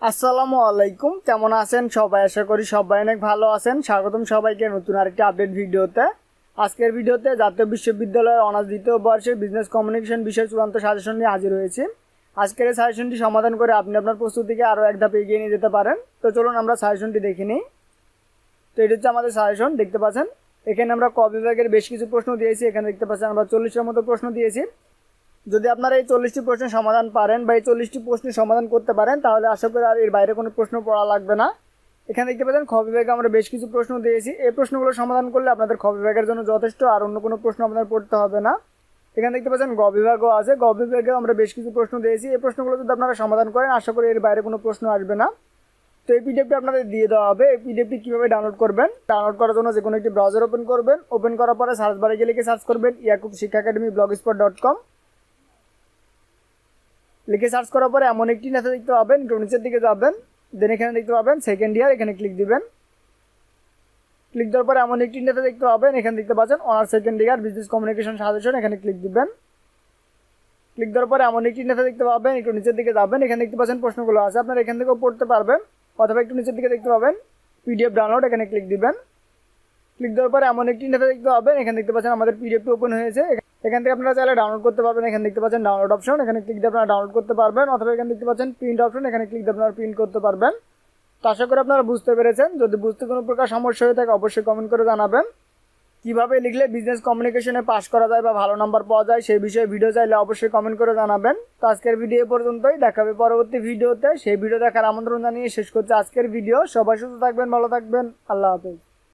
আসসালামু আলাইকুম, কেমন আছেন সবাই? আশা করি সবাই অনেক ভালো আছেন। স্বাগতম সবাইকে নতুন আরেকটি আপডেট ভিডিওতে। আজকের ভিডিওতে জাতীয় বিশ্ববিদ্যালয়ের অনার্স দ্বিতীয় বর্ষের বিজনেস কমিউনিকেশন বিষয় চূড়ান্ত সাজেশন নিয়ে হাজির হয়েছি। আজকের এই সাজেশনটি সমাধান করে আপনি আপনার প্রস্তুতিকে আরও এক ধাপ এগিয়ে নিয়ে যেতে পারেন। তো চলুন আমরা সাজেশনটি দেখে নিই। তো এটা হচ্ছে আমাদের সাজেশন, দেখতে পাচ্ছেন। এখানে আমরা ক বিভাগের বেশ কিছু প্রশ্ন দিয়েছি। এখানে দেখতে পাচ্ছেন আমরা 40টার মতো প্রশ্ন দিয়েছি। যদি আপনারা এই 40টি প্রশ্নের সমাধান পারেন বা এই 40টি প্রশ্নের সমাধান করতে পারেন, তাহলে আশা করি আর এর বাইরে কোনো প্রশ্ন পড়া লাগবে না। এখানে দেখতে পাচ্ছেন খ বিভাগে আমরা বেশ কিছু প্রশ্ন দিয়েছি। এই প্রশ্নগুলো সমাধান করলে আপনাদের খ বিভাগের জন্য যথেষ্ট, আর অন্য কোনো প্রশ্ন আপনাদের পড়তে হবে না। এখানে দেখতে পাচ্ছেন গ বিভাগও আছে। গ বিভাগেও আমরা বেশ কিছু প্রশ্ন দিয়েছি। এই প্রশ্নগুলো যদি আপনারা সমাধান করেন, আশা করি এর বাইরে কোনো প্রশ্ন আসবে না। তো এই পিডিএফটি আপনাদের দিয়ে দেওয়া হবে। এই পিডিএফটি কীভাবে ডাউনলোড করবেন? ডাউনলোড করার জন্য যে কোনো একটি ব্রাউজার ওপেন করবেন। ওপেন করার পরে সার্চ বারে গিয়ে লিখে সার্চ করবেন ইয়াকুব শিক্ষা একাডেমি blogspot.com। লিখে সার্চ করার পরে এমন একটি নেতা দেখতে পাবেন, একটু নিচের দিকে যাবেন, দেন এখানে দেখতে পাবেন সেকেন্ড ইয়ার, এখানে ক্লিক দিবেন। ক্লিক দেওয়ার পরে এমন একটি নেতা দেখতে পাবেন, এখানে দেখতে পাচ্ছেন honours second year business communication suggestion, এখানে ক্লিক দিবেন। ক্লিক দেওয়ার পরে এমন একটি নেতা দেখতে পাবেন, একটু নিচের দিকে যাবেন, এখানে দেখতে পাচ্ছেন প্রশ্নগুলো আছে, আপনারা এখান থেকেও পড়তে পারবেন। অথবা একটু নিচের দিকে দেখতে পাবেন পিডিএফ ডাউনলোড, এখানে ক্লিক দিবেন। ক্লিক দেওয়ার পরে এমন একটি নেতা দেখতে পাবেন, এখানে দেখতে পাচ্ছেন আমাদের পিডিএফটি ওপেন হয়েছে। এখান থেকে আপনারা চাইলে ডাউনলোড করতে পারবেন। এখানে দেখতে পাচ্ছেন ডাউনলোড অপশন, এখানে ক্লিক দিয়ে আপনারা ডাউনলোড করতে পারবেন। অথবা এখানে দেখতে পাচ্ছেন প্রিন্ট অপশন, এখানে ক্লিক দিয়ে আপনারা প্রিন্ট করতে পারবেন। তো আশা করি আপনারা বুঝতে পেরেছেন। যদি বুঝতে কোনো প্রকার সমস্যা হয়ে থাকে অবশ্যই কমেন্ট করে জানাবেন। কীভাবে লিখলে বিজনেস কমিউনিকেশনে পাস করা যায় বা ভালো নাম্বার পাওয়া যায় সেই বিষয়ে ভিডিও চাইলে অবশ্যই কমেন্ট করে জানাবেন। তো আজকের ভিডিও পর্যন্তই, দেখা হবে পরবর্তী ভিডিওতে। সেই ভিডিও দেখার আমন্ত্রণ জানিয়ে শেষ করছি আজকের ভিডিও। সবাই সুস্থ থাকবেন, ভালো থাকবেন, আল্লাহ হাফেজ।